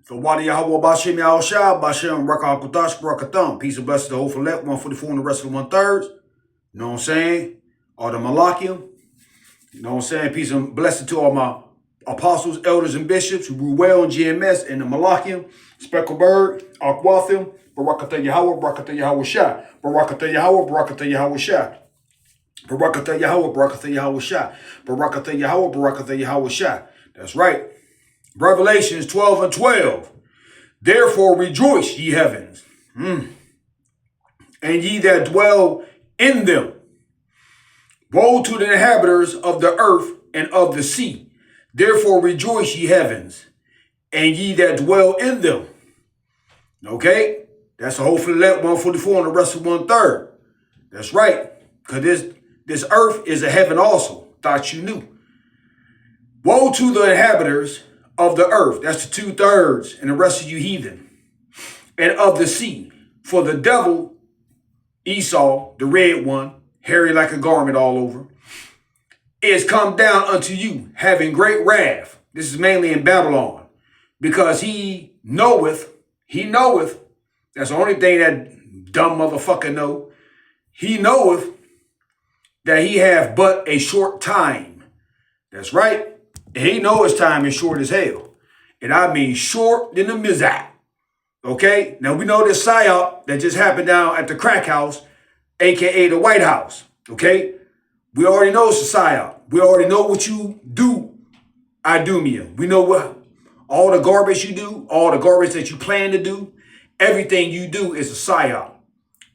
So Wadi Yahweh Bashim Yahushua, Bashim Rakah Kutash, Barakatham. Peace and blessings to the whole Filet, 144 and the rest of the 1/3. You know what I'm saying? All the Malakim. You know what I'm saying? Peace and blessings to all my apostles, elders, and bishops who rule well in GMS and the Malakim, Specklebird, Akwathim, Barakatah Yahweh, Barakatah Yahweh Shah, Barakatah Yahweh, Barakatah Yahweh Shah. Barakatah Yahweh, Barakatah Yahweh Shah, Barakatah Yahweh, Barakatah Yahweh Shah. That's right. Revelations 12 and 12. Therefore rejoice, ye heavens, and ye that dwell in them. Woe to the inhabitants of the earth and of the sea. Therefore rejoice, ye heavens, and ye that dwell in them. Okay? That's hopefully 144 and the rest of 1/3. That's right. Because this earth is a heaven also. Thought you knew. Woe to the inhabitants of the earth. That's the 2/3 and the rest of you heathen. And of the sea. For the devil, Esau, the red one, hairy like a garment all over, is come down unto you, having great wrath. This is mainly in Babylon. Because he knoweth, that's the only thing that dumb motherfucker know. He knoweth that he have but a short time. That's right. And he know his time is short as hell. And I mean short than a mizak. Okay? Now we know this psyop that just happened down at the crack house, aka the White House. Okay? We already know it's a psyop. We already know what you do, Idumea. We know what all the garbage you do, all the garbage that you plan to do, everything you do is a psyop.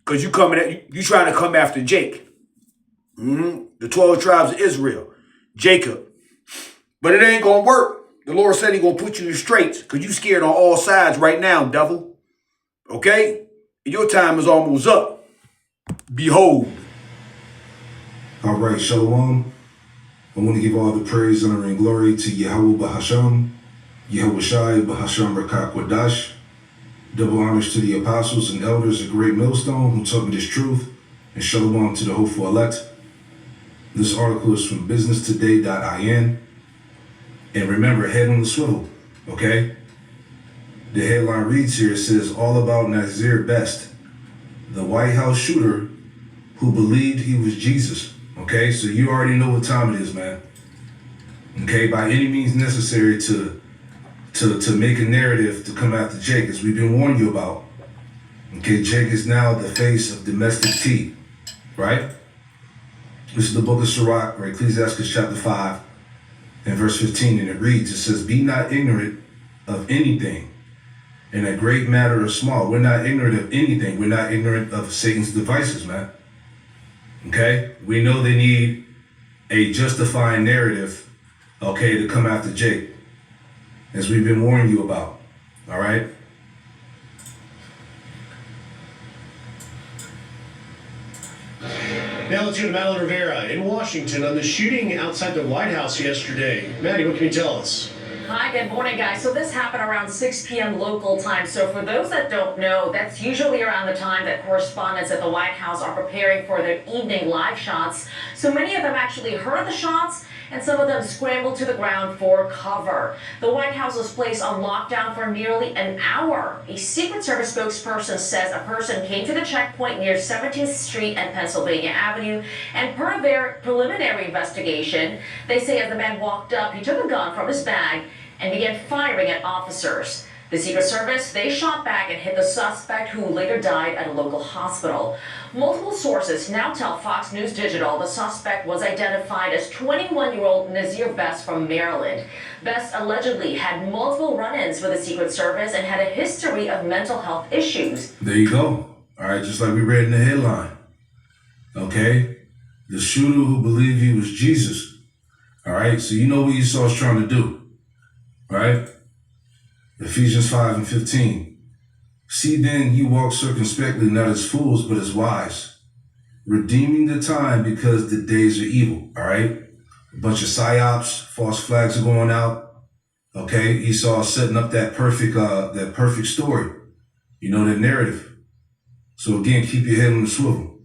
Because you trying to come after Jake. The 12 tribes of Israel. Jacob. But it ain't going to work. The Lord said he's going to put you in straits because you scared on all sides right now, devil. Okay? And your time is almost up. Behold. All right, Shalom. I want to give all the praise, honor, and glory to Yahweh Bahasham, Yahweh Shai Bahasham Rakak Wadash. Double honors to the apostles and elders of Great Millstone who taught me this truth. And Shalom to the hopeful elect. This article is from businesstoday.in. And remember, head on the swivel, okay? The headline reads here, it says, all about Nazir Best, the White House shooter who believed he was Jesus, okay? So you already know what time it is, man. Okay, by any means necessary to make a narrative to come after Jake, as we've been warning you about. Okay, Jake is now the face of domestic tea, right? This is the book of Sirach, or Ecclesiastes chapter 5. In verse 15, and it reads, it says, be not ignorant of anything, in a great matter or small. We're not ignorant of anything. We're not ignorant of Satan's devices, man. Okay? We know they need a justifying narrative, okay, to come after Jake, as we've been warning you about. All right? Now let's go to Madeline Rivera in Washington on the shooting outside the White House yesterday. Maddie, what can you tell us? Hi, good morning, guys. So this happened around 6 p.m. local time. So for those that don't know, that's usually around the time that correspondents at the White House are preparing for their evening live shots. So many of them actually heard the shots, and some of them scrambled to the ground for cover. The White House was placed on lockdown for nearly an hour. A Secret Service spokesperson says a person came to the checkpoint near 17th Street and Pennsylvania Avenue, and per their preliminary investigation, they say as the man walked up, he took a gun from his bag and began firing at officers. The Secret Service, they shot back and hit the suspect, who later died at a local hospital. Multiple sources now tell Fox News Digital the suspect was identified as 21-year-old Nazir Best from Maryland. Best allegedly had multiple run-ins with the Secret Service and had a history of mental health issues. There you go. All right, just like we read in the headline. Okay? The shooter who believed he was Jesus. All right? So you know what Esau's trying to do. Right? Ephesians 5 and 15. See then ye walk circumspectly, not as fools, but as wise, redeeming the time because the days are evil. All right? A bunch of psyops, false flags are going out. Okay? Esau is setting up that perfect story. You know, that narrative. So again, keep your head on the swivel.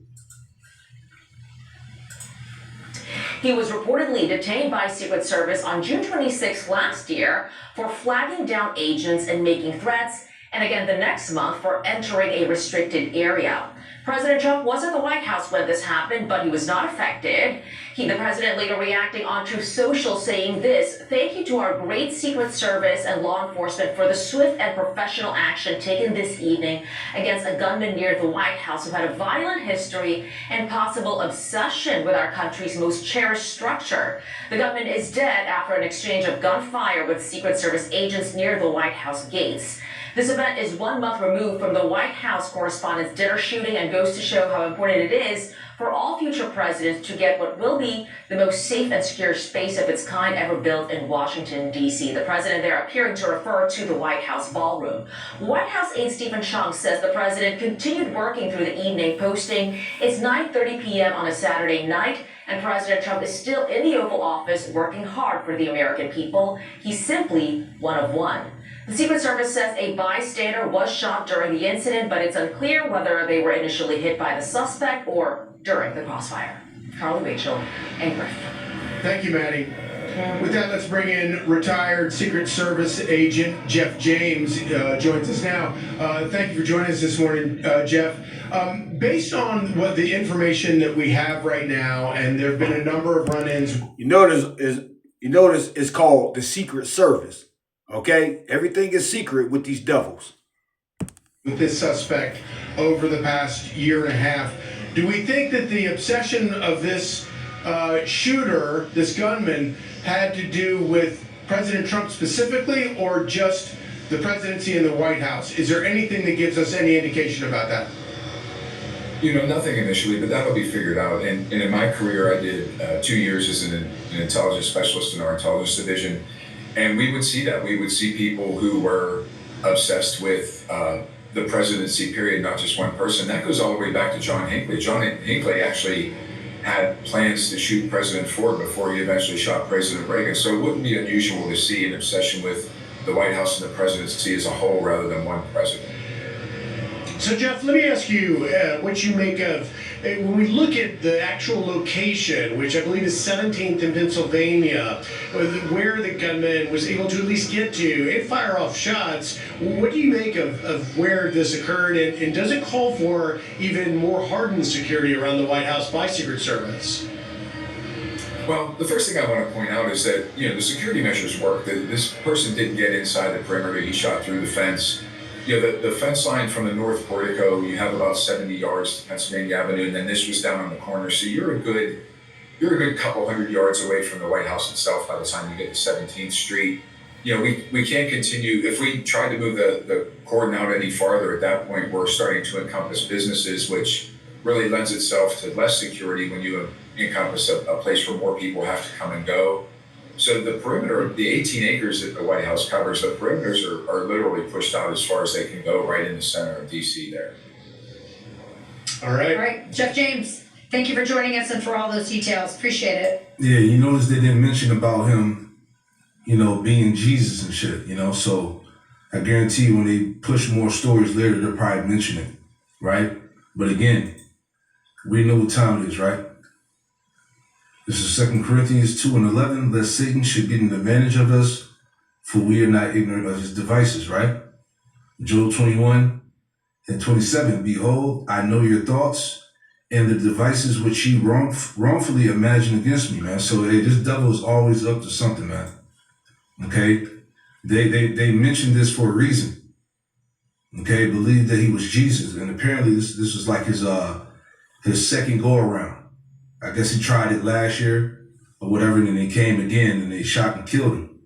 He was reportedly detained by Secret Service on June 26 last year for flagging down agents and making threats, and again the next month for entering a restricted area. President Trump was at the White House when this happened, but he was not affected. The president later reacting on Truth Social saying this: "Thank you to our great Secret Service and law enforcement for the swift and professional action taken this evening against a gunman near the White House who had a violent history and possible obsession with our country's most cherished structure. The gunman is dead after an exchange of gunfire with Secret Service agents near the White House gates." This event is 1 month removed from the White House correspondents' dinner shooting and goes to show how important it is for all future presidents to get what will be the most safe and secure space of its kind ever built in Washington, D.C. The president there appearing to refer to the White House ballroom. White House aide Stephen Chung says the president continued working through the evening, posting, "It's 9:30 p.m. on a Saturday night, and President Trump is still in the Oval Office working hard for the American people. He's simply one of one." The Secret Service says a bystander was shot during the incident, but it's unclear whether they were initially hit by the suspect or during the crossfire. Carly Rachel and Griff. Thank you, Maddie. With that, let's bring in retired Secret Service agent Jeff James. Joins us now. Thank you for joining us this morning, Jeff. Based on what the information that we have right now, and there have been a number of run-ins. You notice it's called the Secret Service. Okay? Everything is secret with these devils. With this suspect over the past year and a half, do we think that the obsession of this shooter, this gunman, had to do with President Trump specifically, or just the presidency and the White House? Is there anything that gives us any indication about that? Nothing initially, but that'll be figured out. And in my career, I did 2 years as an intelligence specialist in our intelligence division. And we would see that. We would see people who were obsessed with the presidency, period, not just one person. That goes all the way back to John Hinckley. John Hinckley actually had plans to shoot President Ford before he eventually shot President Reagan. So it wouldn't be unusual to see an obsession with the White House and the presidency as a whole rather than one president. So, Jeff, let me ask you what you make of when we look at the actual location, which I believe is 17th in Pennsylvania, where the gunman was able to at least get to and fire off shots. What do you make of where this occurred, and does it call for even more hardened security around the White House by Secret Service? Well, the first thing I want to point out is that, the security measures work. This person didn't get inside the perimeter. He shot through the fence. The fence line from the north portico, you have about 70 yards to Pennsylvania Avenue, and then this was down on the corner. So you're a good couple hundred yards away from the White House itself by the time you get to 17th Street. We can't continue. If we try to move the cordon out any farther, at that point, we're starting to encompass businesses, which really lends itself to less security when you encompass a place where more people have to come and go. So the perimeter, the 18 acres that the White House covers, the perimeters are literally pushed out as far as they can go right in the center of D.C. there. All right. All right, Jeff James, thank you for joining us and for all those details. Appreciate it. Yeah, you notice they didn't mention about him, being Jesus and shit, so I guarantee you when they push more stories later, they'll probably mention it, right? But again, we know what time it is, right? This is 2 Corinthians 2:11. Lest Satan should get an advantage of us, for we are not ignorant of his devices, right? Job 21:27. Behold, I know your thoughts and the devices which you wrongfully imagine against me, man. So hey, this devil is always up to something, man. Okay? They mentioned this for a reason. Okay, believed that he was Jesus, and apparently this was like his second go around. I guess he tried it last year or whatever, and then they came again and they shot and killed him.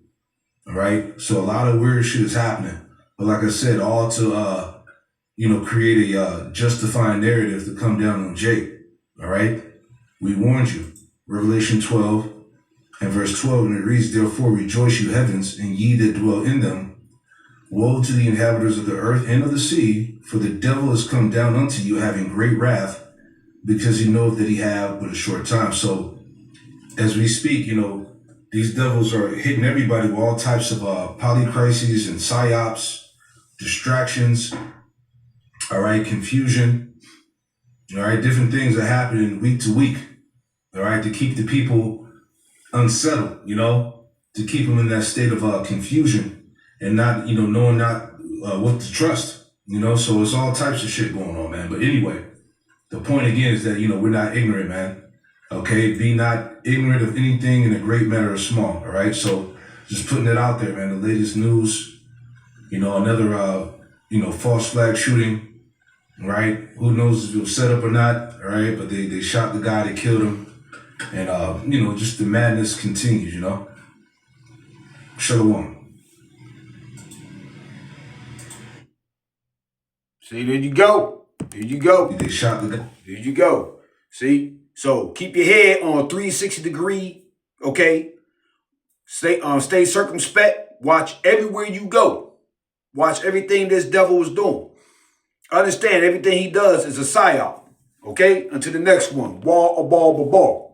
All right. So a lot of weird shit is happening. But like I said, all to, create a justifying narrative to come down on Jake. All right. We warned you. Revelation 12 and verse 12, and it reads, Therefore rejoice, you heavens, and ye that dwell in them. Woe to the inhabitants of the earth and of the sea, for the devil is come down unto you, having great wrath, because he knoweth that he have but a short time. So as we speak, these devils are hitting everybody with all types of polycrises and psyops, distractions, all right, confusion, all right, different things are happening week to week, all right, to keep the people unsettled, you know, to keep them in that state of confusion and not, you know, knowing not what to trust, you know. So it's all types of shit going on, man. But anyway, the point again is that, you know, we're not ignorant, man. Okay, be not ignorant of anything in a great matter or small. All right, so just putting it out there, man. The latest news, you know, another you know, false flag shooting. Right? Who knows if it was set up or not? All right, but they shot the guy, they killed him, and you know, just the madness continues. You know, Shalom. See, there you go. There you go. They shot the guy. There you go. See? So keep your head on 360 degree, okay? Stay circumspect. Watch everywhere you go. Watch everything this devil is doing. Understand everything he does is a psyop. Okay? Until the next one. Wall, a ball, a ball.